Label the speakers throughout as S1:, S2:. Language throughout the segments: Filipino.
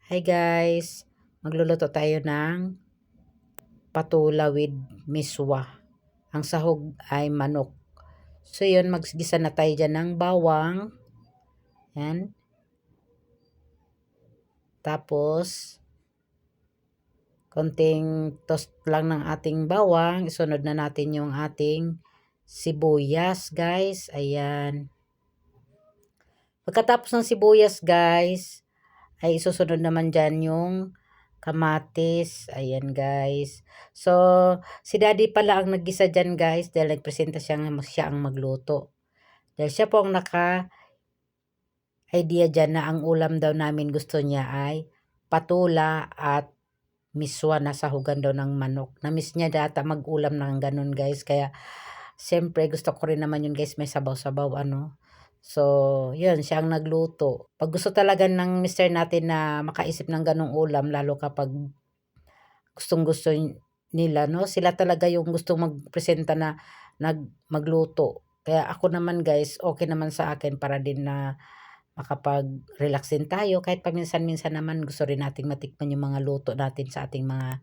S1: Hi guys, magluluto tayo ng patula with miswa. Ang sahog ay manok. So yun, maggisa na tayo dyan ng bawang. Yan. Tapos, konting toast lang ng ating bawang. Isunod na natin yung ating sibuyas guys. Ayan. Pagkatapos ng sibuyas guys, ay isusunod naman dyan yung kamatis. Ayan guys. So, si daddy pala ang naggisa dyan guys dahil nagpresenta siya ang magluto. Dahil siya po ang naka-idea dyan na ang ulam daw namin gusto niya ay patula at miswa na sahugan daw ng manok. Na-miss niya data mag-ulam ng ganun guys. Kaya, siyempre gusto ko rin naman yun guys, may sabaw-sabaw ano. So, yun, siya ang nagluto. Pag gusto talaga ng mister natin na makaisip ng ganong ulam, lalo kapag gustong-gusto nila, no? Sila talaga yung gustong magpresenta na magluto. Kaya ako naman guys, okay naman sa akin para din na makapag-relax din tayo. Kahit paminsan-minsan naman gusto rin nating matikman yung mga luto natin sa ating mga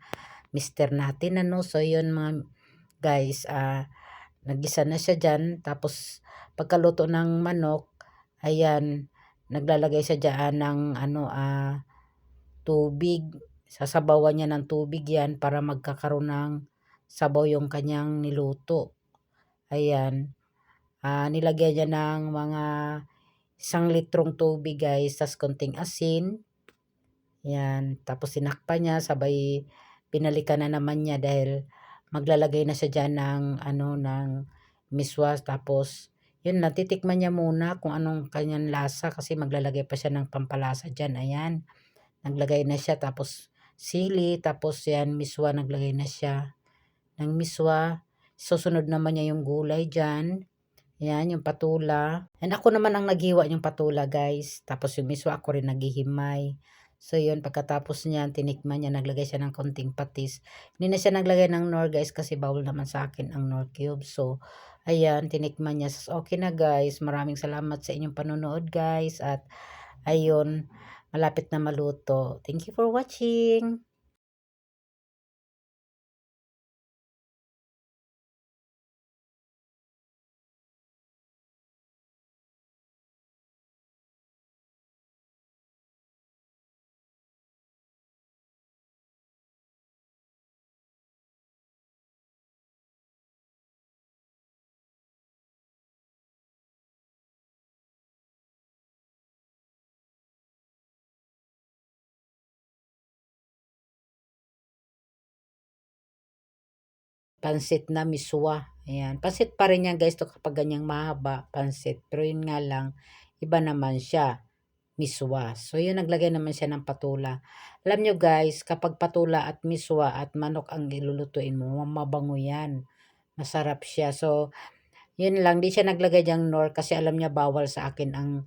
S1: mister natin, ano? So, yun mga guys, naggisa na siya dyan. Tapos, pagkaluto ng manok, ayan, naglalagay siya dyan ng tubig. Sasabawan niya ng tubig yan para magkakaroon ng sabaw yung kanyang niluto. Ayan. Nilagyan niya ng mga 1 litrong tubig guys. Tas konting asin. Ayan. Tapos sinakpan niya. Sabay pinalikan na naman niya dahil maglalagay na siya dyan ng ng miswa. Tapos yun, natitikman niya muna kung anong kanyang lasa kasi maglalagay pa siya ng pampalasa dyan. Ayan. Naglagay na siya, tapos sili, tapos yan, miswa, naglagay na siya ng miswa. Susunod naman niya yung gulay dyan. Yan, yung patula. And ako naman ang naghiwa yung patula, guys. Tapos yung miswa, ako rin naghihimay. So, yun, pagkatapos niya, tinikman niya, naglagay siya ng konting patis. Hindi na siya naglagay ng nor, guys, kasi bawal naman sa akin ang nor cube. So, ayan, tinikman niya. So, okay na, guys. Maraming salamat sa inyong panonood, guys. At, ayun, malapit na maluto. Thank you for watching. Pansit na miswa. Ayan. Pansit pa rin yan guys to kapag ganyang mahaba. Pansit. Pero yun nga lang, iba naman siya. Miswa. So yun, naglagay naman siya ng patula. Alam nyo guys, kapag patula at miswa at manok ang ilulutuin mo, mabango yan. Masarap siya. So, yun lang. Di siya naglagay diyang nor kasi alam niya bawal sa akin ang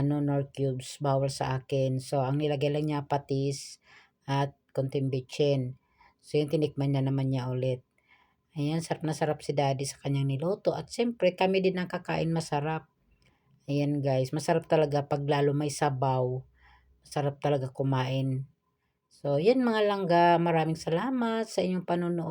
S1: nor cubes. Bawal sa akin. So, ang nilagay lang niya patis at konting bitchin. So, yun, tinikman niya naman niya ulit. Ayan, sarap na sarap si daddy sa kanyang niluto. At siyempre, kami din ang kakain masarap. Ayan guys, masarap talaga pag lalo may sabaw. Masarap talaga kumain. So, yan mga langga. Maraming salamat sa inyong panonood.